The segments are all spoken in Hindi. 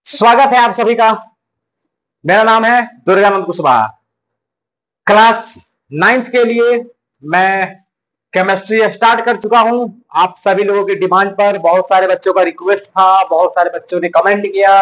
स्वागत है आप सभी का। मेरा नाम है दुर्गानंद कुशवाहा। क्लास 9th के लिए मैं केमिस्ट्री स्टार्ट कर चुका हूं। आप सभी लोगों की डिमांड पर, बहुत सारे बच्चों का रिक्वेस्ट था, बहुत सारे बच्चों ने कमेंट किया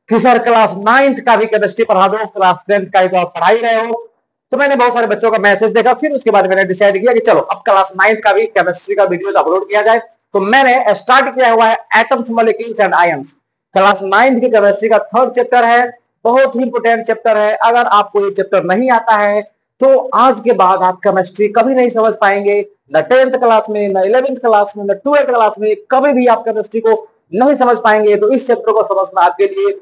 कि सर क्लास 9th का भी केमिस्ट्री पढ़ा दो, क्लास 10th का ही तो आप पढ़ा ही रहे हो। तो मैंने बहुत सारे बच्चों का मैसेज देखा, फिर उसके बाद मैंने डिसाइड किया कि चलो अब क्लास 9th का भी केमिस्ट्री का वीडियो अपलोड किया जाए। तो मैंने स्टार्ट किया हुआ है atoms, molecules and ions. Class 9th की केमिस्ट्री का 3rd चैप्टर है, बहुत ही इंपोर्टेंट चैप्टर है। अगर आपको ये चैप्टर नहीं आता है तो आज के बाद आप केमिस्ट्री कभी नहीं समझ पाएंगे, न 10th क्लास में, न 11th क्लास में, न 12th क्लास में, कभी भी आप केमिस्ट्री को नहीं समझ पाएंगे। तो इस चैप्टर को समझना आपके लिए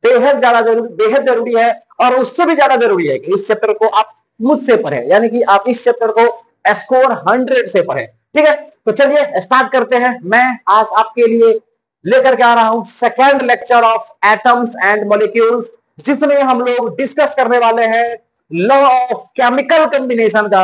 बेहद जरूरी है। और उससे भी ज्यादा जरूरी है कि इस चैप्टर को आप मुझसे पढ़ें, यानी कि आप इस चैप्टर को स्कोर 100 से पढ़ें। ठीक है, तो चलिए स्टार्ट करते हैं। मैं आज आपके लिए लेकर के आ रहा हूं second lecture of atoms and molecules, जिसमें हम लोग डिस्कस करने वाले हैं लॉ ऑफ केमिकल कॉम्बिनेशन का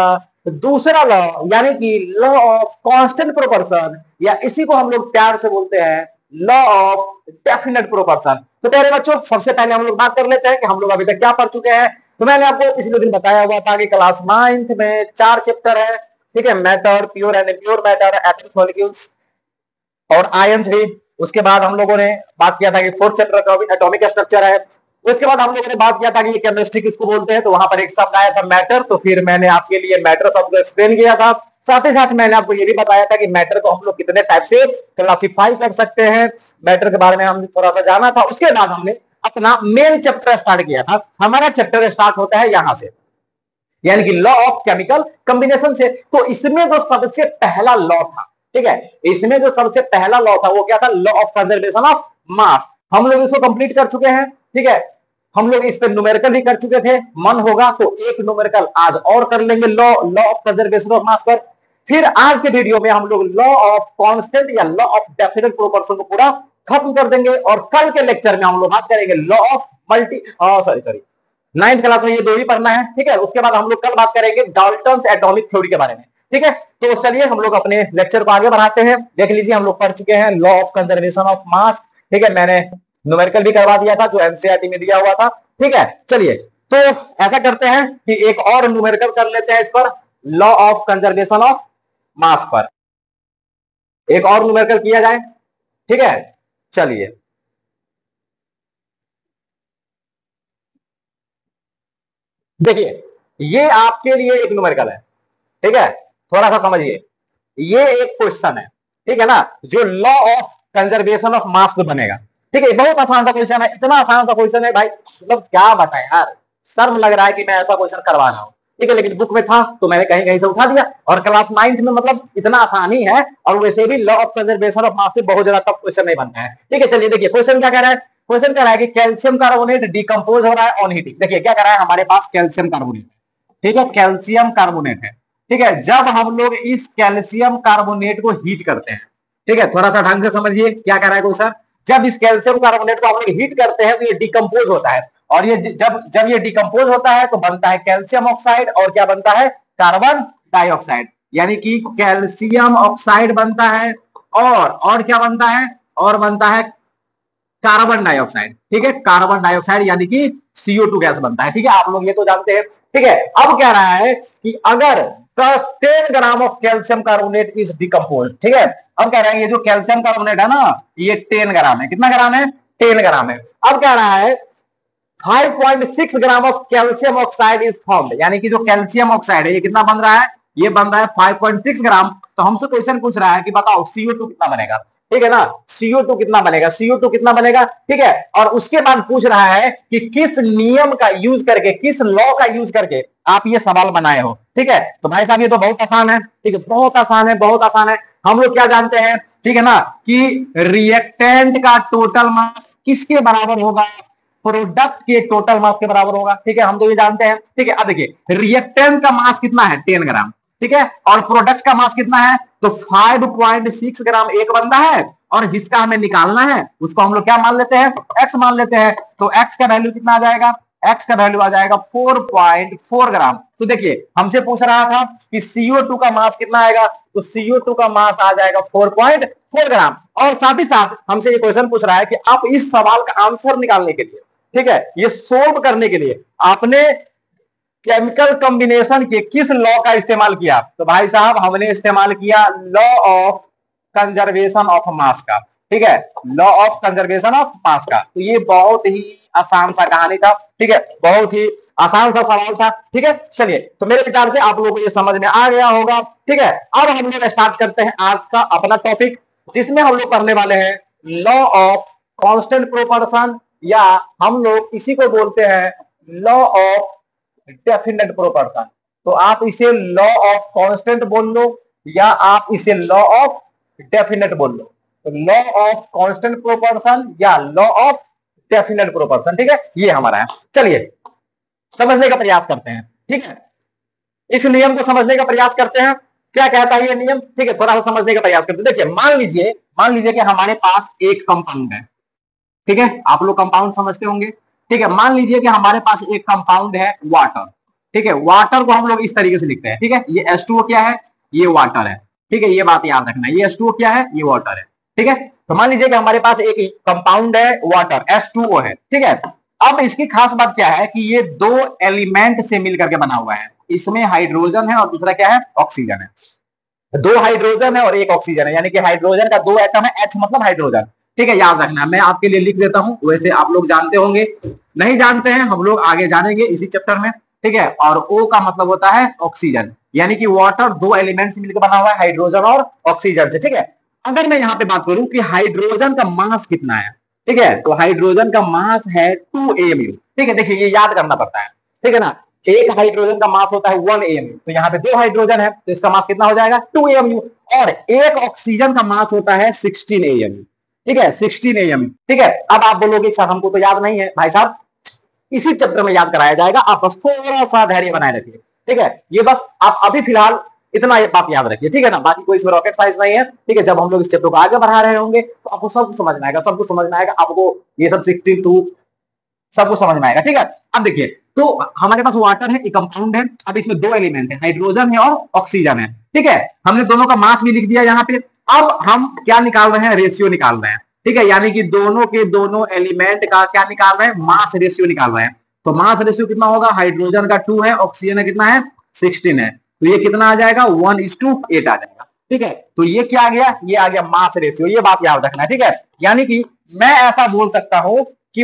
दूसरा लॉ, यानी कि लॉ ऑफ कांस्टेंट प्रोपोर्शन, या इसी को हम लोग प्यार से बोलते हैं लॉ ऑफ डेफिनेट प्रोपोर्शन। तो प्यारे बच्चों, सबसे पहले हम लोग बात कर लेते हैं कि हम लोग अभी तक क्या पढ़ चुके हैं। तो मैंने आपको पिछले दिन बताया हुआ था कि क्लास 9th में 4 चैप्टर है। ठीक है, matter, pure and impure matter, atoms, molecules और आयंस भी। उसके बाद हम लोगों ने बात किया था कि 4th चैप्टर एटॉमिक स्ट्रक्चर है। उसके बाद हम लोगों ने बात किया था कि ये केमिस्ट्री किसको बोलते हैं, तो वहां पर एक शब्द आया था मैटर। तो फिर मैंने आपके लिए मैटर शब्द को एक्सप्लेन किया था। साथ ही साथ मैंने आपको ये भी बताया था कि मैटर को हम लोग कितने टाइप से क्लासिफाई कर सकते हैं। मैटर के बारे में हमने थोड़ा सा जाना था। उसके बाद हमने अपना मेन चैप्टर स्टार्ट किया था। हमारा चैप्टर स्टार्ट होता है यहां से, यानी कि लॉ ऑफ केमिकल कॉम्बिनेशन से। तो इसमें जो सबसे पहला लॉ था, ठीक है, इसमें जो सबसे पहला लॉ था वो क्या था? Law of conservation of mass. हम लोग इसको कंप्लीट कर चुके हैं। ठीक है, हम लोग इस पे न्यूमेरिकल भी कर चुके थे। मन होगा तो एक न्यूमेरिकल आज और कर लेंगे law of conservation of mass पर। फिर आज के वीडियो में हम लोग लॉ ऑफ कांस्टेंट या लॉ ऑफ डेफिनेट प्रोपोर्शन को पूरा खत्म कर देंगे। और कल के लेक्चर में हम लोग बात करेंगे law of sorry 9th class में ये दो ही पढ़ना है। ठीक है, उसके बाद हम लोग कल बात करेंगे डाल्टन्स एटॉमिक थ्योरी के बारे में। ठीक है, तो चलिए हम लोग अपने लेक्चर को आगे बढ़ाते हैं। देख लीजिए, हम लोग पढ़ चुके हैं law of conservation of mass. ठीक है, मैंने न्यूमेरिकल भी करवा दिया था जो एनसीईआरटी में दिया हुआ था। ठीक है, चलिए तो ऐसा करते हैं कि एक और न्यूमेरिकल कर लेते हैं इस पर, law of conservation of mass पर एक और न्यूमेरिकल किया जाए। ठीक है, चलिए देखिए, ये आपके लिए एक न्यूमेरिकल है। ठीक है, थोड़ा सा समझिए, ये एक क्वेश्चन है, ठीक है ना, जो law of conservation of mass पे बनेगा। ठीक है, बहुत आसान सा क्वेश्चन है, इतना आसान सा क्वेश्चन है भाई, मतलब क्या बताएं यार, शर्म लग रहा है कि मैं ऐसा क्वेश्चन करवा रहा हूं। ठीक है, लेकिन बुक में था तो मैंने कहीं कहीं से उठा दिया। और क्लास 9th में मतलब इतना आसान ही है। और वैसे भी law of conservation of mass से बहुत ज्यादा टफ क्वेश्चन नहीं बनता है। ठीक है, चलिए देखिए क्वेश्चन क्या कह रहा है। क्वेश्चन कह रहा है कि कैल्शियम कार्बोनेट डिकम्पोज हो रहा है ऑन हीटिंग। देखिए क्या कह रहा है, हमारे पास कैल्शियम कार्बोनेट, ठीक है, कैल्शियम कार्बोनेट है। ठीक है, जब हम लोग इस कैल्शियम कार्बोनेट को हीट करते हैं, ठीक है, थोड़ा सा ढंग से समझिए क्या कह रहा है क्वेश्चन। जब इस कैल्शियम कार्बोनेट को हम लोग हीट करते हैं तो ये डिकम्पोज होता है। और ये जब जब ये डिकम्पोज होता है तो बनता है कैल्शियम ऑक्साइड, और क्या बनता है? कार्बन डाइऑक्साइड, यानी कि कैल्शियम ऑक्साइड बनता है। और क्या बनता है? और बनता है कार्बन डाइऑक्साइड। ठीक है, कार्बन डाइऑक्साइड यानी कि CO2 गैस बनता है। ठीक है, आप लोग ये तो जानते हैं। ठीक है, अब कह रहा है कि अगर 10 gram of calcium carbonate is decompose. ठीक है, अब कह रहा है ये जो कैल्शियम कार्बोनेट है ना, ये 10 ग्राम है। कितना ग्राम है? 10 ग्राम है। अब कह रहा है 5.6 gram of calcium oxide is formed, यानी कि जो कैल्शियम ऑक्साइड है ये कितना बन रहा है? ये बन रहा है 5.6 ग्राम। तो हमसे क्वेश्चन पूछ रहा है कि बताओ CO2 कितना बनेगा। ठीक है ना, CO2 कितना बनेगा? CO2 कितना बनेगा? ठीक है, और उसके बाद पूछ रहा है कि किस नियम का यूज करके, किस लॉ का यूज करके आप ये सवाल बनाए हो। ठीक है, तो भाई साहब ये तो बहुत आसान है। ठीक है, बहुत आसान है, बहुत आसान है। हम लोग क्या जानते हैं, ठीक है ना, कि रिएक्टेंट का टोटल मास किसके बराबर होगा? प्रोडक्ट के टोटल मास के बराबर होगा। ठीक है, हम तो ये जानते हैं। ठीक है, अब देखिए रिएक्टेंट का मास कितना है? 10 ग्राम। ठीक है, और प्रोडक्ट का मास कितना है? तो 5.6 ग्राम एक बंदा है, और जिसका हमें निकालना है उसको हम लोग क्या मान लेते हैं? एक्स मान लेते हैं। तो एक्स का वैल्यू कितना आ जाएगा? एक्स का वैल्यू आ जाएगा 4.4 ग्राम। तो देखिए हमसे पूछ रहा था कि CO2 का मास कितना आएगा, तो CO2 का मास आ जाएगा 4.4 ग्राम। और साथ ही साथ हमसे ये क्वेश्चन पूछ रहा है कि आप इस सवाल का आंसर निकालने के लिए, ठीक है, ये सोल्व करने के लिए आपने केमिकल कॉम्बिनेशन के किस लॉ का इस्तेमाल किया। तो भाई साहब हमने इस्तेमाल किया law of conservation of mass का, ठीक है, law of conservation of mass का। तो ये बहुत ही आसान सा कहानी था, ठीक है, बहुत ही आसान सा सवाल था, ठीक है। चलिए तो मेरे विचार से आप लोगों को ये समझ में आ गया होगा, ठीक है। अब हम लोग स्टार्ट करते हैं आज का अपना टॉपिक, जिसमें हम लोग पढ़ने वाले हैं लॉ ऑफ कांस्टेंट प्रोपोर्शन, या हम लोग इसी को बोलते हैं लॉ ऑफ डेफिनेट प्रोपोर्शन। तो आप इसे लॉ ऑफ कांस्टेंट बोल लो या आप इसे लॉ ऑफ डेफिनेट बोल लो। तो लॉ ऑफ कांस्टेंट प्रोपोर्शन या लॉ ऑफ डेफिनेट प्रोपोर्शन, ठीक है, ये हमारा है। चलिए समझने का प्रयास करते हैं, ठीक है, इस नियम को समझने का प्रयास करते हैं, क्या कहता है ये नियम, ठीक है, थोड़ा सा समझने का प्रयास करते हैं। देखिए मान लीजिए कि हमारे पास एक कंपाउंड है, ठीक है, आप लोग कंपाउंड समझते होंगे, ठीक है। मान लीजिए कि हमारे पास एक कंपाउंड है वाटर, ठीक है, वाटर को हम लोग इस तरीके से लिखते हैं, ठीक है, ये H2O क्या है, ये वाटर है, ठीक है, ये बात याद रखना, ये H2O क्या है, ये वाटर है, ठीक है। तो मान लीजिए कि हमारे पास एक कंपाउंड है वाटर, H2O है, ठीक है। अब इसकी खास बात क्या है कि ये दो एलिमेंट से मिलकर के बना हुआ है, इसमें हाइड्रोजन है और दूसरा क्या है, ऑक्सीजन है। दो हाइड्रोजन है और एक ऑक्सीजन है, यानी कि हाइड्रोजन का दो एटम है, H मतलब हाइड्रोजन, ठीक है, याद रखना। मैं आपके लिए लिख देता हूं, वैसे आप लोग जानते होंगे, नहीं जानते हैं हम लोग आगे जानेंगे इसी चैप्टर में, ठीक है। और O का मतलब होता है ऑक्सीजन, यानी कि वाटर दो एलिमेंट से मिलकर बना हुआ है, हाइड्रोजन और ऑक्सीजन से, ठीक है। अगर मैं यहाँ पे बात करूं कि हाइड्रोजन का मास कितना है, ठीक है, तो हाइड्रोजन का मास है 2 AMU, ठीक है। देखिए ये याद करना पड़ता है, ठीक है ना, एक हाइड्रोजन का मास होता है 1 AMU, तो यहाँ पे दो हाइड्रोजन है तो इसका मास कितना हो जाएगा 2 AMU, और एक ऑक्सीजन का मास होता है 16 AMU, ठीक है, 16 AMU, ठीक है। अब आप बोलोगे सर हमको तो याद नहीं है, भाई साहब इसी चैप्टर में याद कराया जाएगा, आप बस थोड़ा सा धैर्य बनाए रखिए, ठीक है। ये बस आप अभी फिलहाल इतना बात याद रखिए, ठीक है ना, बाकी कोई इसमें रॉकेट साइंस नहीं है, ठीक है। जब हम लोग इस चैप्टर को आगे बढ़ा रहे होंगे तो आपको सब कुछ समझ में आएगा, सब कुछ समझ में आएगा आपको, ये सब 16 टू सब कुछ समझ में आएगा, ठीक है। अब देखिए तो हमारे पास वाटर है, एक कंपाउंड है, अब इसमें दो एलिमेंट है, हाइड्रोजन है और ऑक्सीजन है, ठीक है। हमने दोनों का मास भी लिख दिया यहाँ पे। अब हम क्या निकाल रहे हैं, रेशियो निकाल रहे हैं, ठीक है, यानी कि दोनों के दोनों एलिमेंट का क्या निकाल रहे हैं, मास रेशियो निकाल रहे हैं। तो मास रेशियो कितना होगा, हाइड्रोजन का 2 है, ऑक्सीजन का कितना है 16 है, तो ये कितना आ जाएगा 1:8 आ जाएगा, ठीक है। तो ये क्या आ गया, ये आ गया मास रेशियो, ये बात याद रखना है, ठीक है। यानी कि मैं ऐसा बोल सकता हूं कि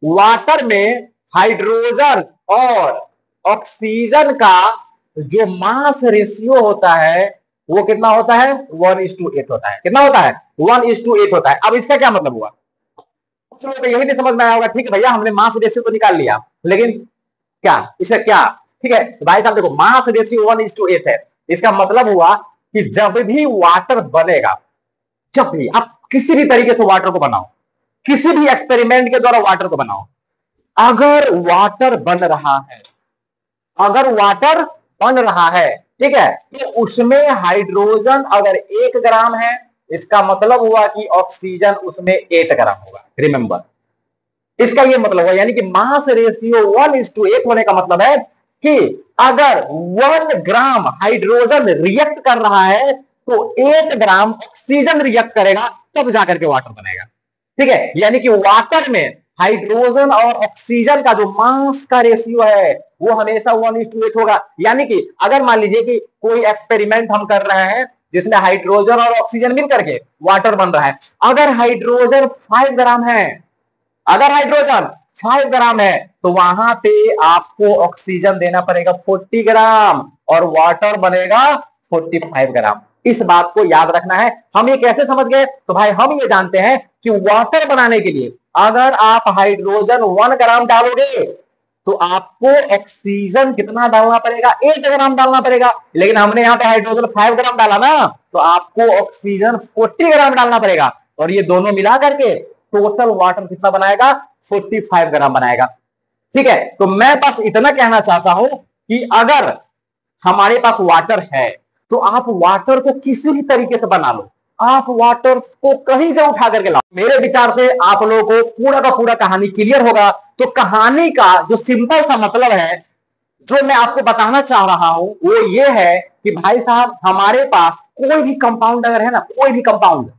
वाटर में हाइड्रोजन और ऑक्सीजन का जो मास रेशियो होता है वो कितना होता है 1:8 होता है, कितना होता है 1:8 होता है। अब इसका क्या मतलब हुआ, तो यही नहीं समझ में आया होगा, ठीक है भैया हमने मास रेशियो तो निकाल लिया, लेकिन क्या इसका क्या, ठीक है। तो भाई साहब देखो मास रेशियो 1:8 है, इसका मतलब हुआ कि जब भी वाटर बनेगा, जब भी आप किसी भी तरीके से वाटर को बनाओ, किसी भी एक्सपेरिमेंट के द्वारा वाटर को बनाओ, अगर वाटर बन रहा है, अगर वाटर बन रहा है, ठीक है, तो उसमें हाइड्रोजन अगर 1 ग्राम है, इसका मतलब हुआ कि ऑक्सीजन उसमें 8 ग्राम होगा, रिमेंबर इसका ये मतलब है, यानी कि मास रेशियो 1:8 होने का मतलब है कि अगर 1 ग्राम हाइड्रोजन रिएक्ट कर रहा है तो 8 ग्राम ऑक्सीजन रिएक्ट करेगा, तब जाकर के वाटर बनेगा, ठीक है। यानी कि वाटर में हाइड्रोजन और ऑक्सीजन का जो मास का रेशियो है वो हमेशा 1:8 होगा। यानी कि अगर मान लीजिए कि कोई एक्सपेरिमेंट हम कर रहे हैं जिसमें हाइड्रोजन और ऑक्सीजन मिलकर के वाटर बन रहा है, अगर हाइड्रोजन 5 ग्राम है, अगर हाइड्रोजन 5 ग्राम है तो वहां पे आपको ऑक्सीजन देना पड़ेगा 40 ग्राम और वाटर बनेगा 45 ग्राम। इस बात को याद रखना है। हम ये कैसे समझ गए, तो भाई हम ये जानते हैं कि वाटर बनाने के लिए अगर आप हाइड्रोजन 1 ग्राम डालोगे तो आपको ऑक्सीजन कितना डालना पड़ेगा 8 ग्राम डालना पड़ेगा, लेकिन हमने यहाँ पे हाइड्रोजन 5 ग्राम डाला ना, तो आपको ऑक्सीजन 40 ग्राम डालना पड़ेगा, और ये दोनों मिला करके टोटल वाटर कितना बनाएगा 45 ग्राम बनाएगा, ठीक है। तो मैं बस इतना कहना चाहता हूं कि अगर हमारे पास वाटर है तो आप वाटर को किसी भी तरीके से बना लो, आप वाटर को कहीं से उठा करके लाओ। मेरे विचार से आप लोगों को पूरा का पूरा कहानी क्लियर होगा। तो कहानी का जो सिंपल सा मतलब है, जो मैं आपको बताना चाह रहा हूं, वो ये है कि भाई साहब, हमारे पास कोई भी कंपाउंड अगर है ना, कोई भी कंपाउंड,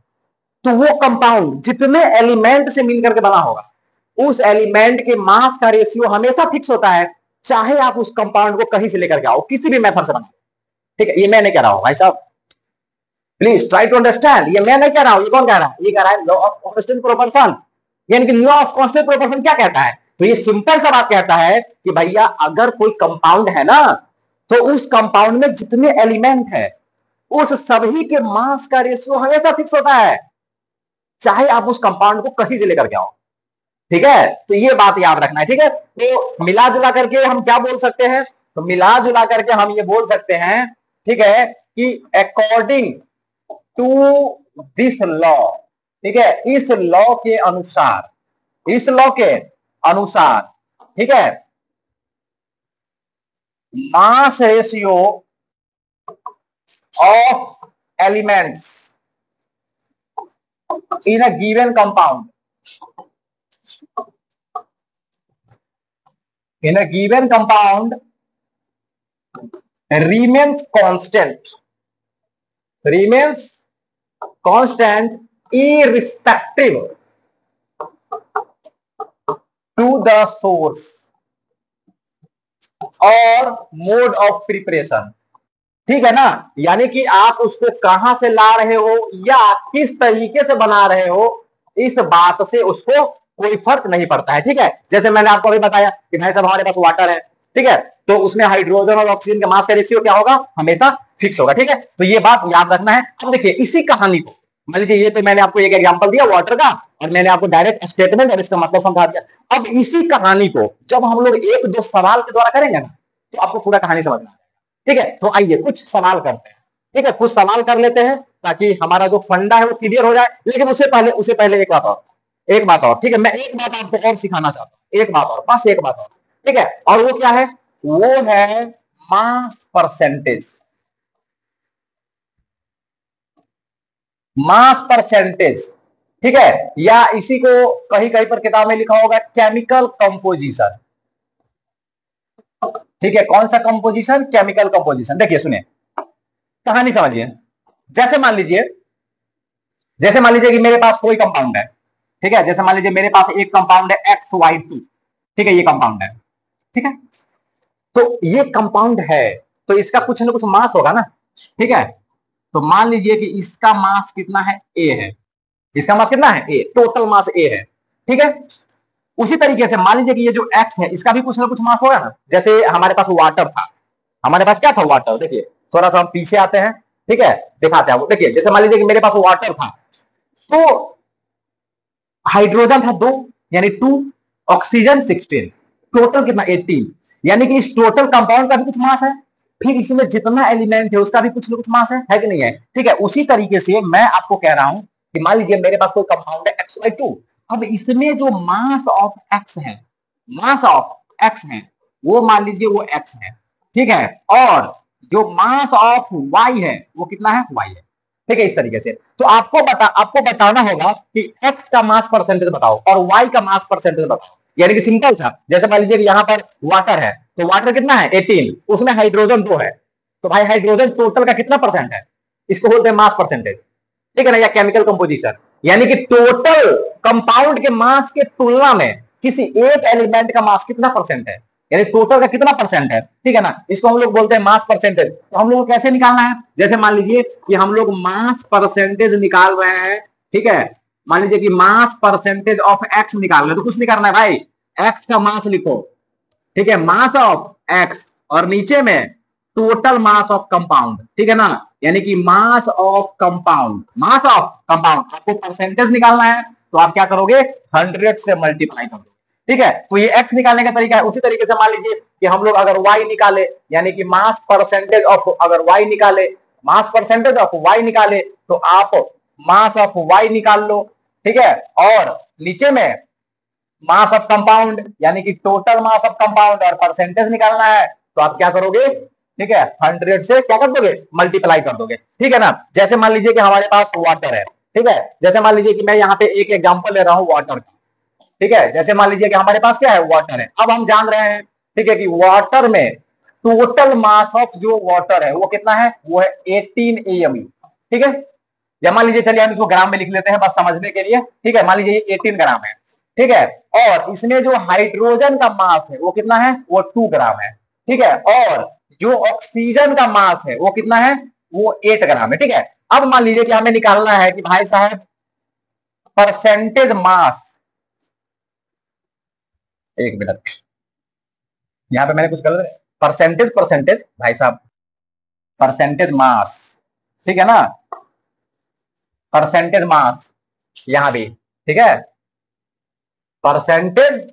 तो वो कंपाउंड जितने एलिमेंट से मिलकर के बना होगा, उस एलिमेंट के मास का रेशियो हमेशा फिक्स होता है, चाहे आप उस कंपाउंड को कहीं से लेकर के आओ, किसी भी मेथड से बनाओ। ठीक है, ये मैं नहीं कह रहा हूं भाई साहब, प्लीज ट्राई टू अंडरस्टैंड। ये मैं नहीं कह रहा हूं, ये कौन कह रहा है? ये कह रहा है लॉ ऑफ कांस्टेंट प्रोपोर्शन। यानी कि लॉ ऑफ कांस्टेंट प्रोपोर्शन क्या कहता है? तो ये सिंपल सा बात कहता है कि भैया अगर कोई कंपाउंड है ना, तो उस कंपाउंड में जितने एलिमेंट है, उस सभी के मास का रेशियो हमेशा फिक्स होता है, चाहे आप उस कंपाउंड को कहीं से लेकर के आओ। ठीक है, तो ये बात याद रखना है। ठीक है, तो मिला जुला करके हम क्या बोल सकते हैं? तो मिला जुला करके हम ये बोल सकते हैं, ठीक है, कि अकॉर्डिंग टू दिस लॉ, ठीक है, इस लॉ के अनुसार, इस लॉ के अनुसार, ठीक है, mass ratio of elements in a given compound, in a given compound remains constant irrespective to the source और मोड ऑफ प्रिपरेशन। ठीक है ना, यानी कि आप उसको कहां से ला रहे हो या किस तरीके से बना रहे हो, इस बात से उसको कोई फर्क नहीं पड़ता है। ठीक है, जैसे मैंने आपको अभी बताया कि भाई साहब हमारे पास वाटर है, ठीक है, तो उसमें हाइड्रोजन और ऑक्सीजन के मास का रेशियो क्या होगा? हमेशा फिक्स होगा। ठीक है, तो ये बात याद रखना है। अब देखिए इसी कहानी को, मान लीजिए ये तो मैंने आपको एक एग्जांपल दिया वाटर का, और मैंने आपको डायरेक्ट स्टेटमेंट और इसका मतलब समझा दिया। अब इसी कहानी को जब हम लोग एक दो सवाल के द्वारा करेंगे ना, तो आपको पूरा कहानी समझना है। ठीक है, तो आइए कुछ सवाल करते हैं। ठीक है, कुछ सवाल कर लेते हैं ताकि हमारा जो फंडा है वो क्लियर हो जाए। लेकिन उससे पहले एक बात और, ठीक है, मैं एक बात आपको और सिखाना चाहता हूं, एक बात और, बस एक बात और। ठीक है, और वो क्या है? वो है मास परसेंटेज। मास परसेंटेज, ठीक है, या इसी को कहीं कहीं पर किताब में लिखा होगा केमिकल कंपोजिशन। ठीक है, कौन सा कंपोजिशन? Chemical composition. देखिए सुनिए, कहानी समझिए। जैसे मान लीजिए, कि मेरे पास कोई कंपाउंड है, ठीक है, जैसे मान लीजिए मेरे पास एक कंपाउंड है XY2, ठीक है, ये कंपाउंड है, ठीक है, तो ये कंपाउंड है, तो इसका कुछ ना कुछ मास होगा ना, ठीक है, तो मान लीजिए कि इसका मास कितना है? A है। इसका मास कितना है? A, टोटल मास A है। ठीक है, उसी तरीके से मान लीजिए कि ये जो X है, इसका भी कुछ ना कुछ मास होगा ना। जैसे हमारे पास वाटर था, हमारे पास क्या था? वाटर। देखिए थोड़ा सा हम पीछे आते हैं, ठीक है, दिखाते हैं आपको। देखिए जैसे मान लीजिए कि मेरे पास वाटर था, तो हाइड्रोजन था 2, यानी 2, ऑक्सीजन 16, टोटल कितना? 18। यानी कि इस टोटल कंपाउंड का भी कुछ मास है, फिर इसमें जितना एलिमेंट है उसका भी कुछ ना कुछ मास है कि नहीं है? ठीक है, उसी तरीके से मैं आपको कह रहा हूं कि मान लीजिए मेरे पास कोई कंपाउंड है XY2, अब इसमें जो मास ऑफ एक्स है, मास ऑफ एक्स है, वो मान लीजिए वो एक्स है, ठीक है, और जो मास ऑफ वाई है वो कितना है? वाई है। ठीक है, इस तरीके से। तो आपको बताना होगा कि एक्स का मास परसेंटेज बताओ और वाई का मास परसेंटेज बताओ। यानी कि सिंपल सा, जैसे मान लीजिए यहाँ पर वाटर है, तो वाटर कितना है? 18, उसमें हाइड्रोजन 2 है, तो भाई हाइड्रोजन टोटल का कितना परसेंट है? इसको बोलते हैं मास परसेंटेज। ठीक है ना, या केमिकल कंपोजिशन। यानी कि टोटल कंपाउंड के मास के तुलना में किसी एक एलिमेंट का मास कितना परसेंट है, यानी टोटल का कितना परसेंट है। ठीक है ना, इसको हम लोग बोलते हैं मास परसेंटेज। तो हम लोग को कैसे निकालना है? जैसे मान लीजिए कि हम लोग मास परसेंटेज निकाल रहे हैं, ठीक है, मान लीजिए कि मास परसेंटेज ऑफ एक्स निकाल रहे हैं, तो कुछ नहीं करना है भाई, एक्स का मास लिखो, ठीक है, मास ऑफ एक्स, और नीचे में टोटल मास ऑफ कंपाउंड। ठीक है ना, यानी कि mass of compound, mass of compound. आपको परसेंटेज निकालना है तो आप क्या करोगे? 100 से मल्टीप्लाई कर दो। ठीक है, तो ये एक्स निकालने का तरीका है। उसी तरीके से मान लीजिए कि हम लोग अगर वाई निकाले, यानी कि मास परसेंटेज ऑफ, अगर वाई निकाले, मास परसेंटेज ऑफ वाई निकाले, तो आप मास ऑफ वाई निकाल लो। ठीक है, और नीचे में मास ऑफ कंपाउंड, यानी कि टोटल मास ऑफ कंपाउंड, और परसेंटेज निकालना है, तो आप क्या करोगे? ठीक है, 100 से क्या कर दोगे, मल्टीप्लाई कर दोगे, ठीक है ना। जैसे मान लीजिए कि हमारे पास वाटर है, ठीक है, जैसे मान लीजिए कि मैं यहाँ पे एक एग्जांपल ले रहा हूँ वाटर का, ठीक है, जैसे मान लीजिए कि हमारे पास क्या है, वाटर है। अब हम जान रहे हैं, ठीक है, कि वाटर में टोटल मास ऑफ जो वाटर है वो कितना है, वो है 18 AMU, ठीक है। या मान लीजिए, चलिए हम इसको ग्राम में लिख लेते हैं बस समझने के लिए, ठीक है, मान लीजिए ये 18 ग्राम है, ठीक है। और इसमें जो हाइड्रोजन का मास है वो कितना है, वो 2 ग्राम है, ठीक है। और जो ऑक्सीजन का मास है वो कितना है, वो 8 ग्राम है, ठीक है। अब मान लीजिए कि हमें निकालना है कि भाई साहब परसेंटेज मास, एक मिनट, यहां पे मैंने कुछ कर, परसेंटेज परसेंटेज भाई साहब, परसेंटेज मास, ठीक है ना, परसेंटेज मास यहां भी, ठीक है, परसेंटेज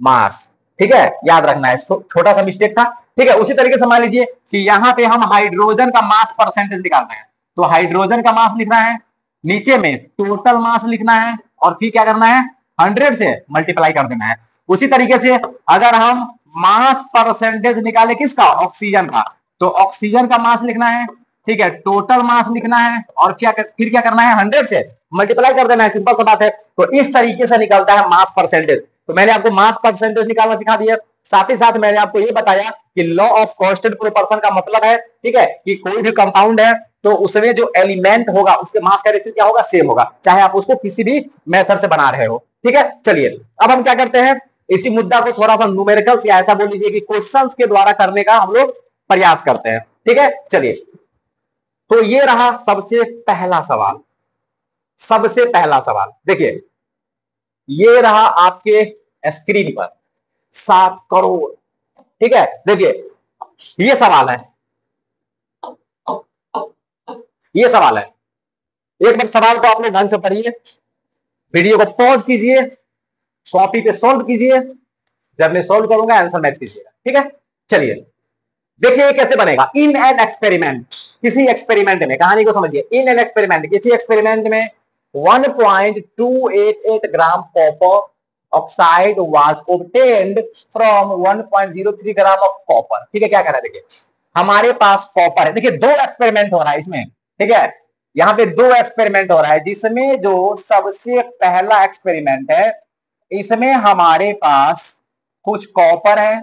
मास, ठीक है, याद रखना है, छोटा सा मिस्टेक था, ठीक है। उसी तरीके से मान लीजिए कि यहां पे हम हाइड्रोजन का मास परसेंटेज निकालना है, तो हाइड्रोजन का मास लिखना है, नीचे में टोटल मास लिखना है, और फिर क्या करना है, 100 से मल्टीप्लाई कर देना है। उसी तरीके से अगर हम मास परसेंटेज निकाले किसका, ऑक्सीजन का, तो ऑक्सीजन का मास लिखना है, ठीक है, टोटल मास लिखना है, और फिर क्या करना है, 100 से मल्टीप्लाई कर देना है, सिंपल सा बात है। तो इस तरीके से निकलता है मास परसेंटेज। तो मैंने आपको मास परसेंटेज निकालना सिखा दिया, साथ ही साथ मैंने आपको ये बताया कि लॉ ऑफ कांस्टेंट प्रोपोर्शन का मतलब है, ठीक है, कि कोई भी कंपाउंड है तो उसमें जो एलिमेंट होगा उसके मास का रेशियो क्या होगा, सेम होगा, चाहे आप उसको किसी भी मेथड से बना रहे हो, ठीक है। चलिए अब हम क्या करते हैं, इसी मुद्दा को थोड़ा सा न्यूमेरिकल्स या ऐसा बोल लीजिए कि क्वेश्चंस के द्वारा करने का हम लोग प्रयास करते हैं, ठीक है। चलिए, तो ये रहा सबसे पहला सवाल, सबसे पहला सवाल देखिए, ये रहा आपके स्क्रीन पर 7 करोड़, ठीक है। देखिए ये सवाल है, ये सवाल है, एक बार सवाल को आपने ढंग से पढ़िए, वीडियो को पॉज कीजिए, कॉपी पे सॉल्व कीजिए, जब मैं सॉल्व करूंगा आंसर मैच कीजिएगा, ठीक है। चलिए देखिए कैसे बनेगा, इन एन एक्सपेरिमेंट, किसी एक्सपेरिमेंट में, कहानी को समझिए, इन एन एक्सपेरिमेंट, किसी एक्सपेरिमेंट में 1.288 gram copper oxide was obtained from 1.03 gram of copper, ठीक है। क्या कह रहा है, देखिए हमारे पास कॉपर है, देखिए 2 एक्सपेरिमेंट हो रहा है इसमें, ठीक है, यहाँ पे 2 एक्सपेरिमेंट हो रहा है, जिसमें जो सबसे पहला एक्सपेरिमेंट है इसमें हमारे पास कुछ कॉपर है,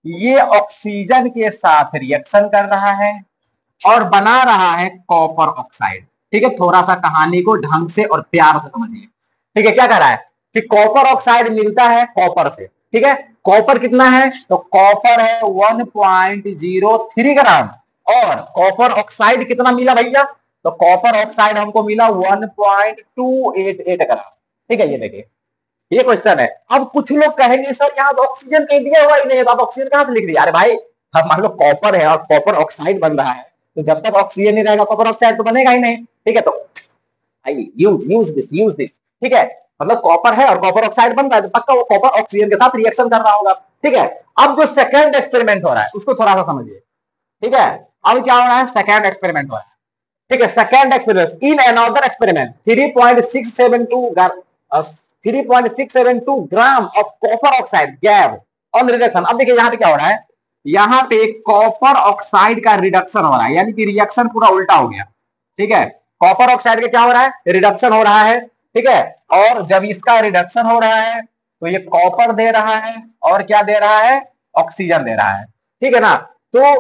ये ऑक्सीजन के साथ रिएक्शन कर रहा है और बना रहा है कॉपर ऑक्साइड, ठीक है। थोड़ा सा कहानी को ढंग से और प्यार से समझिए, ठीक है। क्या कह रहा है कि कॉपर ऑक्साइड मिलता है कॉपर से, ठीक है। कॉपर कितना है, तो कॉपर है 1.03 ग्राम, और कॉपर ऑक्साइड कितना मिला भैया, तो कॉपर ऑक्साइड हमको मिला 1.288 ग्राम, ठीक है। ये देखिए ये क्वेश्चन है। अब कुछ लोग कहेंगे सर यहाँ तो ऑक्सीजन कह दिया हुआ ही नहीं है, तो आप ऑक्सीजन कहां से लिख दिया, अरे भाई अब मान लो कॉपर है और कॉपर ऑक्साइड बन रहा है, तो जब तक ऑक्सीजन नहीं रहेगा कॉपर ऑक्साइड तो बनेगा ही नहीं, ठीक है। तो यूज दिस, ठीक है, मतलब कॉपर है और कॉपर ऑक्साइड बन रहा है तो पक्का वो कॉपर ऑक्सीजन के साथ रिएक्शन कर रहा होगा, ठीक है। अब जो सेकंड एक्सपेरिमेंट हो रहा है उसको थोड़ा सा समझिए, ठीक है। अब क्या हो रहा है, सेकंड एक्सपेरिमेंट हो रहा है, ठीक है। Second experiment, in another experiment 3.672 gram of copper oxide gave on reduction. अब देखिए यहाँ पे क्या हो रहा है, यहाँ पे कॉपर ऑक्साइड का रिडक्शन हो रहा है, यानी कि रिएक्शन पूरा उल्टा हो गया, ठीक है। कॉपर ऑक्साइड का क्या हो रहा है, रिडक्शन हो रहा है, ठीक है। और जब इसका रिडक्शन हो रहा है तो ये कॉपर दे रहा है और क्या दे रहा है, ऑक्सीजन दे रहा है, ठीक है ना। तो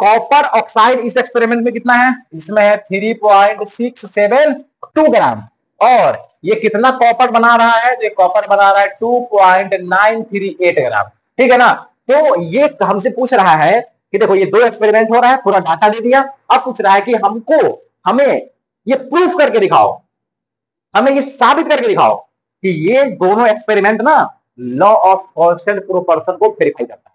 कॉपर ऑक्साइड इस एक्सपेरिमेंट में कितना है, इसमें है 3.672 ग्राम, और ये कितना कॉपर बना रहा है, तो ये कॉपर बना रहा है 2.938 ग्राम, ठीक है ना। तो ये हमसे पूछ रहा है कि देखो ये 2 एक्सपेरिमेंट हो रहा है, पूरा डाटा दे दिया, अब पूछ रहा है कि हमें ये प्रूफ करके दिखाओ, हमें ये साबित करके दिखाओ कि ये दोनों एक्सपेरिमेंट ना लॉ ऑफ कांस्टेंट प्रोपोर्शन को वेरीफाई करता है,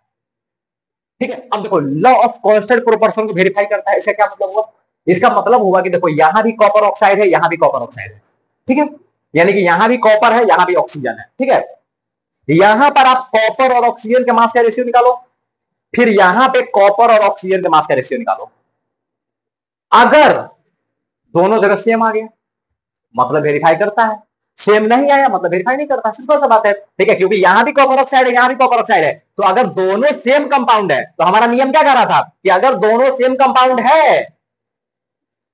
ठीक है। अब देखो लॉ ऑफ कांस्टेंट प्रोपोर्शन को वेरीफाई करता है, इसका क्या मतलब हुआ, इसका मतलब हुआ कि देखो यहां भी कॉपर ऑक्साइड है, यहां भी कॉपर ऑक्साइड है, ठीक है, यानी कि यहां भी कॉपर है यहां भी ऑक्सीजन है, ठीक है। यहां पर आप कॉपर और ऑक्सीजन के मास का रेशियो निकालो, फिर यहां पे कॉपर और ऑक्सीजन के मास का रेशियो निकालो, अगर दोनों जगह सेम आ गया मतलब वेरीफाई करता है, सेम नहीं आया मतलब वेरीफाई नहीं करता, सिंपल सा बात है। ठीक है, क्योंकि यहां भी कॉपर ऑक्साइड है, यहां भी कॉपर ऑक्साइड है, तो अगर दोनों सेम कंपाउंड है तो हमारा नियम क्या कह रहा था कि अगर दोनों सेम कंपाउंड है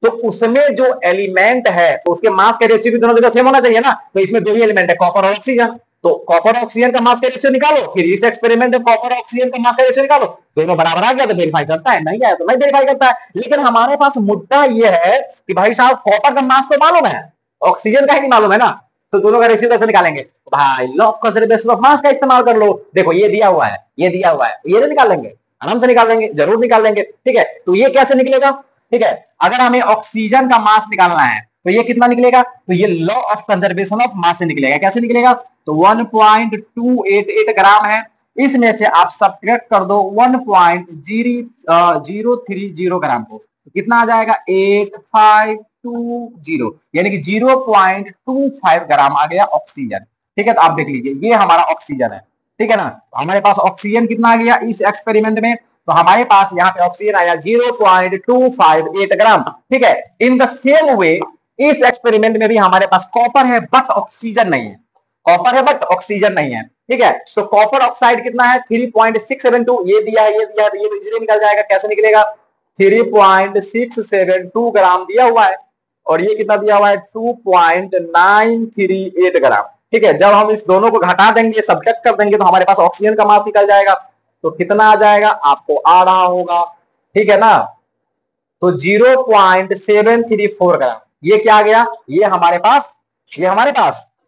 तो उसमें जो एलिमेंट है तो उसके मास का रेशियो भी दोनों जगह सेम होना चाहिए ना। तो इसमें दो ही एलिमेंट है, कॉपर और ऑक्सीजन, तो कॉपर ऑक्सीजन का मास का रेशियो निकालो, फिर इस एक्सपेरिमेंट में कॉपर ऑक्सीजन का मास का रेशियो निकालो, दोनों बराबर आ गया तो वेरीफाई करता है, नहीं आया तो नहीं वेरीफाई करता है। लेकिन हमारे पास मुद्दा यह है कि भाई साहब कॉपर का मास तो मालूम है, ऑक्सीजन का ही नहीं मालूम है ना, तो दोनों का रेशियो कैसे निकालेंगे? भाई law of conservation of mass का इस्तेमाल कर लो। देखो ये दिया हुआ है, ये दिया हुआ है, ये निकाल लेंगे, आराम से निकाल लेंगे, जरूर निकाल लेंगे। ठीक है, तो ये कैसे निकलेगा? ठीक है, अगर हमें ऑक्सीजन का मास निकालना है तो ये कितना निकलेगा? तो ये law of conservation of mass से निकलेगा। कैसे निकलेगा? तो 1.288 ग्राम है, इसमें से आप सब्ट्रैक्ट कर दो 1.030 ग्राम को, तो कितना आ जाएगा? 8520, यानी कि 0.25 ग्राम आ गया ऑक्सीजन। ठीक है, तो आप देख लीजिए ये हमारा ऑक्सीजन है। ठीक है ना, हमारे पास ऑक्सीजन कितना आ गया इस एक्सपेरिमेंट में? तो हमारे पास यहाँ पे ऑक्सीजन आया 0.258 ग्राम। ठीक है, इन द सेम वे इस एक्सपेरिमेंट में भी हमारे पास कॉपर है बट ऑक्सीजन नहीं है, कॉपर है बट ऑक्सीजन नहीं है। ठीक है, तो कॉपर ऑक्साइड कितना है? 3.672, ये दिया है, ये दिया है, तो ये इजीली निकल जाएगा। कैसे निकलेगा? 3.672 ग्राम दिया हुआ है और ये कितना दिया हुआ है? 2.938 ग्राम। ठीक है, जब हम इस दोनों को घटा देंगे, सब्ट्रैक्ट कर देंगे, तो हमारे पास ऑक्सीजन का मास निकल जाएगा। तो कितना आ जाएगा? आपको आ रहा होगा, ठीक है ना, तो 0.734 ग्राम। ये क्या आ गया? ये हमारे पास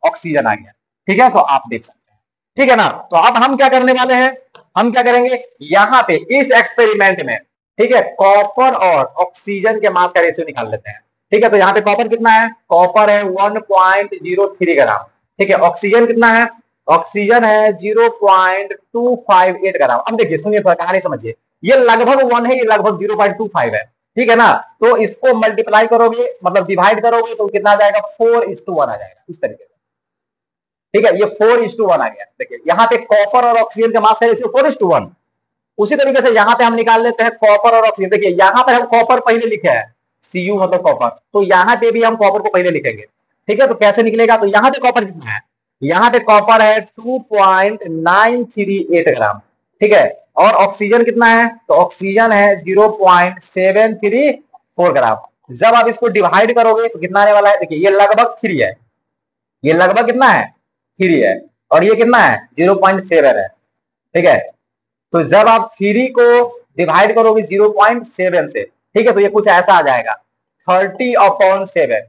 ऑक्सीजन आ गया। ठीक है, तो आप देख सकते हैं। ठीक है ना, तो अब हम क्या करने वाले हैं? हम क्या करेंगे यहां पे इस एक्सपेरिमेंट में, ठीक है, कॉपर और ऑक्सीजन के मास का रेशियो निकाल लेते हैं। ठीक है, तो यहाँ पे कॉपर कितना है? कॉपर है 1.03 ग्राम। ठीक है, ऑक्सीजन कितना है? ऑक्सीजन है 0.258 ग्राम। अब देखिए, सुनिए, कहानी समझिए, ये लगभग 1 है, ये लगभग 0.25 है। ठीक है ना, तो इसको मल्टीप्लाई करोगे, मतलब डिवाइड करोगे, तो कितना आ जाएगा? 4:1 आ जाएगा, इस तरीके से। ठीक है, ये 4:1 आ गया। देखिए यहाँ पे कॉपर और ऑक्सीजन का मास का रेशियो 4:1। उसी तरीके से यहाँ पे हम निकाल लेते हैं कॉपर और ऑक्सीजन। देखिए यहाँ पर हम कॉपर पहले लिखे हैं, Cu मतलब कॉपर, तो यहाँ पे भी हम कॉपर को पहले लिखेंगे। ठीक है, तो कैसे निकलेगा? तो यहाँ पे कॉपर कितना है? यहाँ पे कॉपर है 2.938 ग्राम। ठीक है, और ऑक्सीजन कितना है? तो ऑक्सीजन है 0.734 ग्राम। जब आप इसको डिवाइड करोगे तो कितना आने वाला है? देखिए ये लगभग 3 है, ये लगभग कितना है? 3 है, और ये कितना है? 0.7 है। ठीक है, तो जब आप 3 को डिवाइड करोगे 0.7 से, ठीक है, तो ये कुछ ऐसा आ जाएगा 30/7।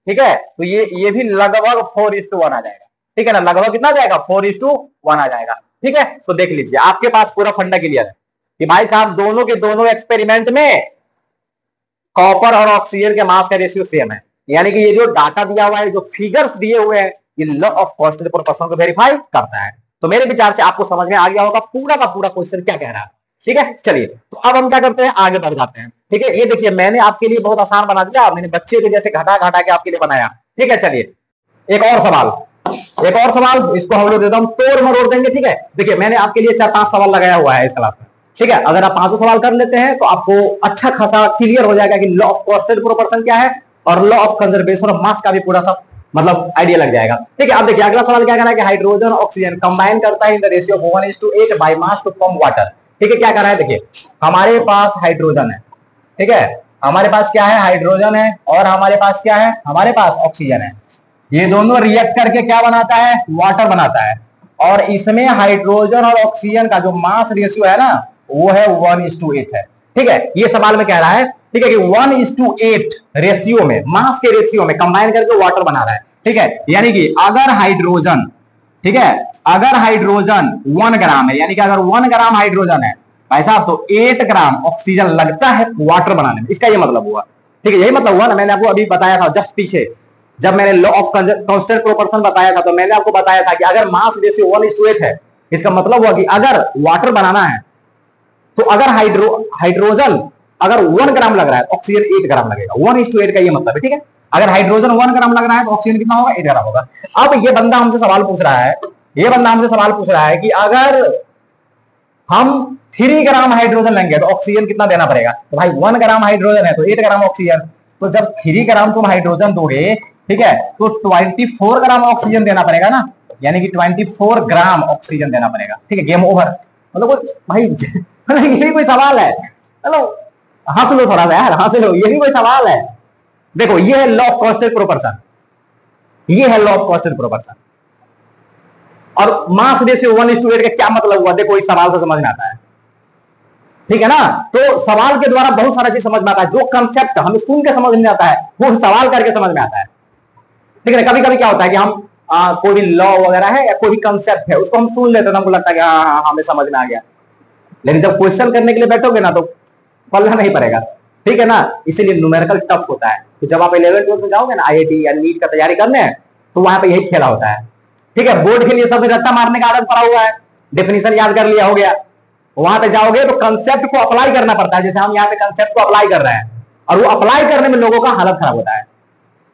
ठीक है, तो ये भी लगभग 4:1 आ जाएगा। ठीक है ना, लगभग कितना आ जाएगा? 4:1 आ जाएगा। ठीक है, तो देख लीजिए, आपके पास पूरा फंडा क्लियर है कि भाई साहब दोनों के दोनों एक्सपेरिमेंट में कॉपर और ऑक्सीजन के मास का रेशियो सेम है। यानी कि ये जो डाटा दिया हुआ है, जो फिगर्स दिए हुए हैं, ये लॉ ऑफ कांस्टेंट प्रोपोर्शन को वेरीफाई करता है। तो मेरे विचार से आपको समझ में आ गया होगा पूरा का पूरा क्वेश्चन क्या कह रहा है। ठीक है, चलिए, तो अब हम क्या करते हैं? आगे बढ़ जाते हैं। ठीक है, ये देखिए मैंने आपके लिए बहुत आसान बना दिया, मैंने बच्चे के जैसे घटा घटा के आपके लिए बनाया। ठीक है, चलिए एक और सवाल, इसको हम लोग एकदम तोड़ मरोड़ देंगे। ठीक है, देखिए मैंने आपके लिए 4-5 सवाल लगाया हुआ है इस क्लास में। ठीक है, अगर आप 5 सवाल कर लेते हैं तो आपको अच्छा खासा क्लियर हो जाएगा कि लॉ ऑफ कांस्टेंट प्रोपोर्शन क्या है और law of conservation of mass का भी पूरा सा मतलब आइडिया लग जाएगा। ठीक है, आप देखिए अगला सवाल क्या कह रहा है कि हाइड्रोजन ऑक्सीजन कंबाइन करता है in the ratio of 1:8 by mass to form water. ठीक है, क्या कर रहा है? देखिए हमारे पास हाइड्रोजन है, ठीक है, हमारे पास क्या है? हाइड्रोजन है, और हमारे पास क्या है? हमारे पास ऑक्सीजन है। ये दोनों रिएक्ट करके क्या बनाता है? वाटर बनाता है। और इसमें हाइड्रोजन और ऑक्सीजन का जो मास रेशियो है ना, वो है 1:8 है। ठीक है, ये सवाल में कह रहा है, ठीक है, कि 1:8 रेशियो में, मास के रेशियो में कंबाइन करके वाटर बना रहा है। ठीक है, यानी कि अगर हाइड्रोजन, ठीक है, अगर हाइड्रोजन 1 ग्राम है, यानी कि अगर 1 ग्राम हाइड्रोजन है भाई साहब, तो 8 ग्राम ऑक्सीजन लगता है वाटर बनाने में। इसका ये मतलब हुआ। ठीक है, यही मतलब हुआ ना, मैंने आपको अभी बताया था जस्ट पीछे, जब मैंने लॉ ऑफ कांस्टेंट प्रोपोर्शन बताया था, तो मैंने आपको बताया था कि अगर मास रेशियो 1:8 है, इसका मतलब हुआ कि अगर वाटर बनाना है तो अगर हाइड्रोजन अगर 1 ग्राम लग रहा है, ऑक्सीजन 8 ग्राम लगेगा। 1:8 का ये मतलब है। ठीक है, अगर हाइड्रोजन 1 ग्राम लग रहा है तो ऑक्सीजन कितना होगा? 8 ग्राम होगा। अब ये बंदा हमसे सवाल पूछ रहा है, कि अगर हम 3 ग्राम हाइड्रोजन लेंगे तो ऑक्सीजन कितना देना पड़ेगा? तो भाई 1 ग्राम हाइड्रोजन है तो 8 ग्राम ऑक्सीजन, तो जब 3 ग्राम तुम हाइड्रोजन दोगे ठीक है, तो 24 ग्राम ऑक्सीजन देना पड़ेगा ना, यानी कि 24 ग्राम ऑक्सीजन देना पड़ेगा। ठीक है, गेम ओवर। मतलब भाई ये भी कोई सवाल है? चलो हंस लो थोड़ा सा यार, हंस लो, ये भी कोई सवाल है? देखो ये है लॉ ऑफ कांस्टेंट प्रोपोर्शन, ये है लॉ ऑफ कांस्टेंट प्रोपोर्शन। और मास रेशियो 1:8 का क्या मतलब हुआ? देखो इस सवाल से समझ में आता है। ठीक है ना, तो सवाल के द्वारा बहुत सारा चीज समझ में आता है। जो कंसेप्ट हमें सुन के समझ में आता है वो सवाल करके समझ में आता है। ठीक है ना, कभी कभी क्या होता है कि हम कोई भी लॉ वगैरह है या कोई भी कंसेप्ट है उसको हम सुन लेते हैं तो हमको लगता है कि हाँ हमें समझ में आ गया, लेकिन जब क्वेश्चन करने के लिए बैठोगे ना तो पढ़ना नहीं पड़ेगा। ठीक है ना, इसीलिए न्यूमेरिकल टफ होता है। तो जब आप 11th 12th में जाओगे ना IIT या नीट का तैयारी करने, तो वहां पे यही खेला होता है। ठीक है, बोर्ड के लिए सब रट्टा मारने का आदत पड़ा हुआ है, डेफिनेशन याद कर लिया हो गया। वहां पे जाओगे तो कंसेप्ट को अप्लाई करना पड़ता है, जैसे हम यहाँ पे कंसेप्ट को अप्लाई कर रहे हैं, और वो अप्लाई करने में लोगों का हालत खराब होता है।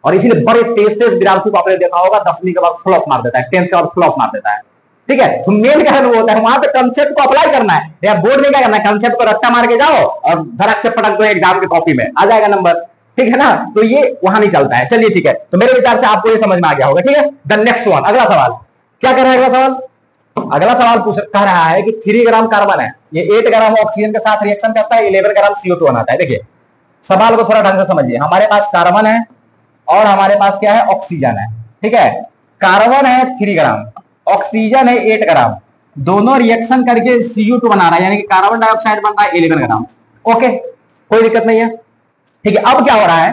और इसीलिए बड़े तेज तेज विद्यार्थी को आपने देखा होगा 10वीं के बाद फ्लॉप मार देता है, 10th के बाद फ्लॉप मार देता है। ठीक है, तो मेन कारण वो होता है वहां पे कंसेप्ट को अप्लाई करना है, या बोर्ड में क्या करना है, कंसेप्ट को रट्टा मार के जाओ और धड़क से पटक दो एग्जाम की कॉपी में, आ जाएगा नंबर। ठीक है ना, तो ये वहां नहीं चलता है। चलिए ठीक है, तो मेरे विचार से आपको ये समझ में आ गया होगा। ठीक है, द नेक्स्ट वन, अगला सवाल क्या कर रहा है? अगला सवाल, अगला सवाल कह रहा है कि 3 ग्राम कार्बन है, ये 8 ग्राम ऑक्सीजन के साथ रिएक्शन करता है, 11 ग्राम CO2 बनाता है। देखिए सवाल को थोड़ा ढंग से समझिए। हमारे पास कार्बन है और हमारे पास क्या है, ऑक्सीजन है। ठीक है, कार्बन है 3 ग्राम, ऑक्सीजन है 8 ग्राम, दोनों रिएक्शन करके CO2 बना रहा है, यानी कि कार्बन डाइऑक्साइड बन रहा है 11 ग्राम। ओके, कोई दिक्कत नहीं है। ठीक है, अब क्या हो रहा है,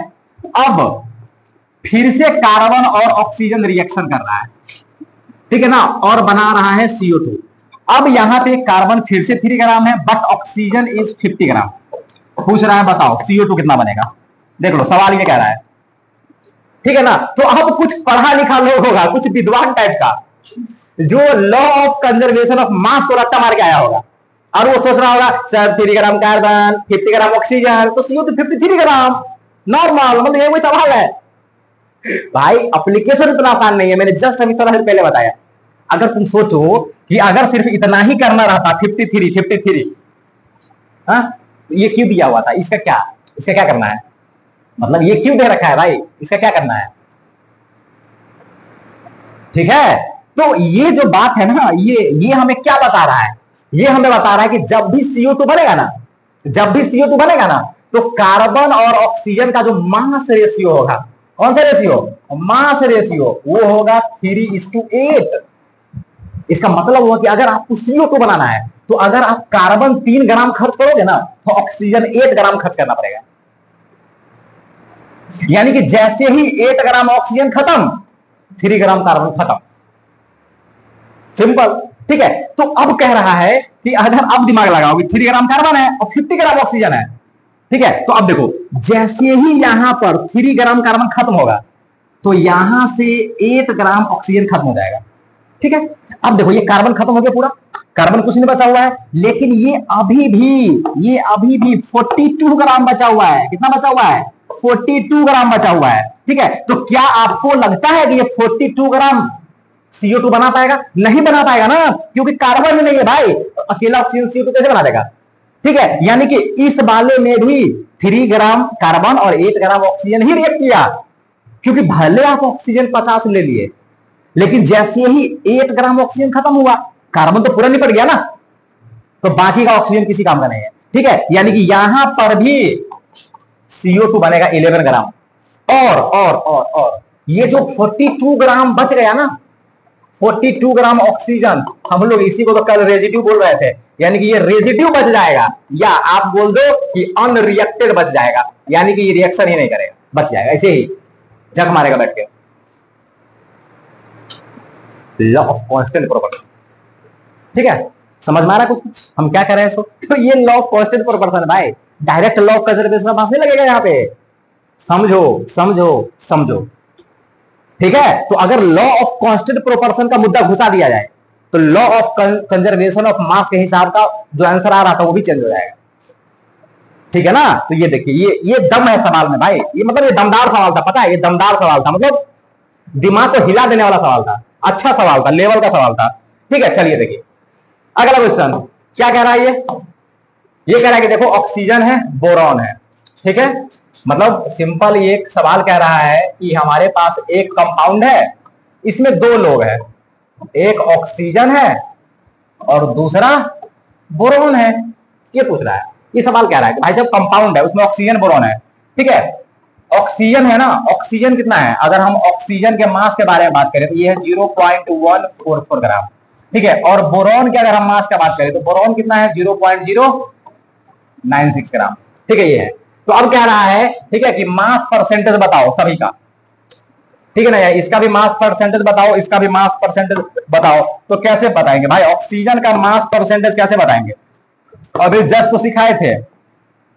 अब फिर से कार्बन और ऑक्सीजन रिएक्शन कर रहा है। ठीक है ना, और बना रहा है CO2। अब यहां पे कार्बन फिर से 3 ग्राम है, बट ऑक्सीजन इज 50 ग्राम। पूछ रहा है बताओ CO2 कितना बनेगा? देख लो सवाल ये कह रहा है। ठीक है ना, तो अब कुछ पढ़ा लिखा लोग होगा, कुछ विद्वान टाइप का, जो law of conservation of mass को रट्टा मार के आया होगा, और वो सोच रहा होगा sir 3 gram carbon 50 gram oxygen तो CO2 53 ग्राम नॉर्मल, मतलब ये कोई सवाल है? भाई एप्लीकेशन इतना आसान नहीं है, मैंने जस्ट अभी थोड़ा देर पहले बताया। अगर तुम सोचो कि अगर सिर्फ इतना ही करना रहता 53, हाँ, तो ये क्यों दिया हुआ था? इसका क्या करना है? मतलब ये क्यों दे रखा है भाई, इसका क्या करना है? ठीक है, तो ये जो बात है ना, ये हमें क्या बता रहा है? ये हमें बता रहा है कि जब भी CO2 बनेगा ना, तो कार्बन और ऑक्सीजन का जो मास रेशियो होगा, कौन सा रेशियो? मास रेशियो, वो होगा 3:8। इसका मतलब हुआ कि अगर आपको CO2 बनाना है तो अगर आप कार्बन 3 ग्राम खर्च करोगे ना तो ऑक्सीजन 8 ग्राम खर्च करना पड़ेगा। यानी कि जैसे ही 8 ग्राम ऑक्सीजन खत्म, 3 ग्राम कार्बन खत्म, सिंपल। ठीक है, तो अब कह रहा है कि अगर अब दिमाग लगाओ कि 3 ग्राम कार्बन है और 50 ग्राम ऑक्सीजन है, ठीक है, तो अब देखो जैसे ही यहां पर 3 ग्राम कार्बन खत्म होगा तो यहां से 8 ग्राम ऑक्सीजन खत्म हो जाएगा। ठीक है, अब देखो ये कार्बन खत्म हो गया, पूरा कार्बन कुछ नहीं बचा हुआ है, लेकिन ये अभी भी 42 ग्राम बचा हुआ है। कितना बचा हुआ है? 42 ग्राम बचा हुआ है। ठीक है, तो क्या आपको लगता है कि ये 42 ग्राम CO2 बना पाएगा? नहीं बना पाएगा ना, क्योंकि कार्बन में नहीं है भाई, अकेला ऑक्सीजन CO2 कैसे बना देगा? ठीक है, यानी कि इस वाले में भी 3 ग्राम कार्बन और 8 ग्राम ऑक्सीजन ही रिएक्ट किया, क्योंकि भले आप ऑक्सीजन 50 ले लिए, लेकिन जैसे ही 8 ग्राम ऑक्सीजन खत्म हुआ, कार्बन तो पूरा निपट गया ना, तो बाकी का ऑक्सीजन किसी काम का नहीं है। ठीक है, यानी कि यहां पर भी CO2 बनेगा 11 ग्राम। और ये जो 42 ग्राम बच गया ना, 42 ग्राम ऑक्सीजन, हम लोग इसी को तो कल रेजिड्यू बोल रहे थे, यानी कि ये रेजिड्यू बच जाएगा, या आप बोल दो कि अनरिएक्टेड बच जाएगा, यानी कि ये रिएक्शन ही नहीं करेगा, बच जाएगा, ऐसे ही जग मारेगा बैठ के। Law of constant proportion. ठीक है, समझ में आ रहा है कुछ हम क्या कर रहे हैं? सो तो ये लॉ ऑफ कांस्टेंट प्रोपोर्शन है भाई, डायरेक्ट लॉ ऑफ कंजर्वेशन मास नहीं लगेगा यहाँ पे, समझो। ठीक है, तो अगर लॉ ऑफ कांस्टेंट प्रोपोर्शन का मुद्दा घुसा दिया जाए तो law of conservation of mass के हिसाब का जो आंसर आ रहा था वो भी चेंज हो जाएगा। ठीक है ना, तो ये देखिए, ये दम है सवाल में भाई, ये मतलब ये दमदार सवाल था, पता है, ये दमदार सवाल था, मतलब दिमाग को हिला देने वाला सवाल था, अच्छा सवाल था, लेवल का सवाल था। ठीक है, चलिए देखिए अगला क्वेश्चन क्या कह रहा है। ये कह रहा है कि देखो ऑक्सीजन है, बोरॉन है, ठीक है, मतलब सिंपल ये एक सवाल कह रहा है कि हमारे पास एक कंपाउंड है, इसमें दो लोग हैं, एक ऑक्सीजन है और दूसरा बोरोन है। ये पूछ रहा है, ये सवाल कह रहा है कि भाई जब कंपाउंड है उसमें ऑक्सीजन बोरोन है, ठीक है, ऑक्सीजन है ना, ऑक्सीजन कितना है, अगर हम ऑक्सीजन के मास के बारे में बात करें तो ये है 0.144 ग्राम, ठीक है, और बोरोन के अगर हम मास का बात करें तो बोरोन कितना है 0.096 ग्राम, ठीक है, ये है। तो अब कह रहा है, ठीक है, कि मास परसेंटेज बताओ सभी का, ठीक है ना यार, इसका भी मास परसेंटेज बताओ, इसका भी मास परसेंटेज बताओ। तो कैसे बताएंगे भाई, ऑक्सीजन का मास परसेंटेज कैसे बताएंगे, अभी जस्ट तो सिखाए थे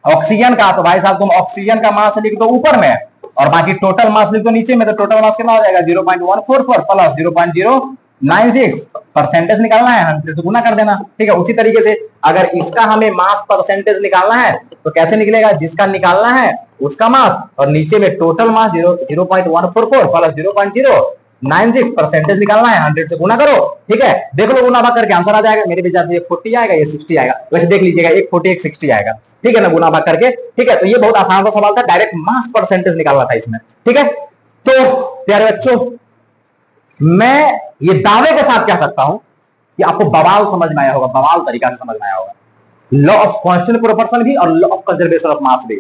ऑक्सीजन का, तो भाई साहब तुम ऑक्सीजन का मास लिख दो ऊपर में और बाकी टोटल मास लिख दो नीचे में, तो टोटल मास कितना हो जाएगा 0.144 प्लस 0.096, परसेंटेज निकालना है 100 से गुना कर देना, ठीक है। उसी तरीके से अगर इसका हमें मास परसेंटेज निकालना है तो कैसे निकलेगा, जिसका निकालना है उसका मास और नीचे में टोटल मास 0.144 प्लस 0.096 परसेंटेज निकालना है, 100 से गुना करो, ठीक है। देख लो गुना भाग करके आंसर आ जाएगा, मेरे विचार से ये 40 आएगा, ये 60 आएगा, वैसे देख लीजिएगा एक 40 एक 60 आएगा, ठीक है ना, गुना भाग करके, ठीक है। तो ये बहुत आसान सा सवाल था, डायरेक्ट मास परसेंटेज निकालना था इसमें, ठीक है। तो प्यारे बच्चों, मैं ये दावे के साथ कह सकता हूं कि आपको बवाल समझ में आया होगा, बवाल तरीका से समझ में आया होगा, लॉ ऑफ कांस्टेंट प्रोपोर्शन भी और law of conservation of mass भी,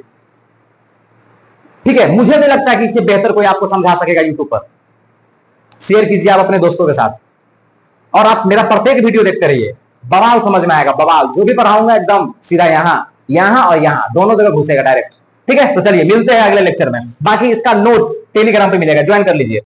ठीक है। मुझे नहीं लगता कि इससे बेहतर कोई आपको समझा सकेगा यूट्यूब पर। शेयर कीजिए आप अपने दोस्तों के साथ और आप मेरा प्रत्येक वीडियो देखते रहिए, बवाल समझ में आएगा, बवाल जो भी पढ़ाऊंगा एकदम सीधा यहां और यहां दोनों जगह घुसेगा डायरेक्ट, ठीक है। तो चलिए मिलते हैं अगले लेक्चर में, बाकी इसका नोट टेलीग्राम पे मिलेगा, ज्वाइन कर लीजिए।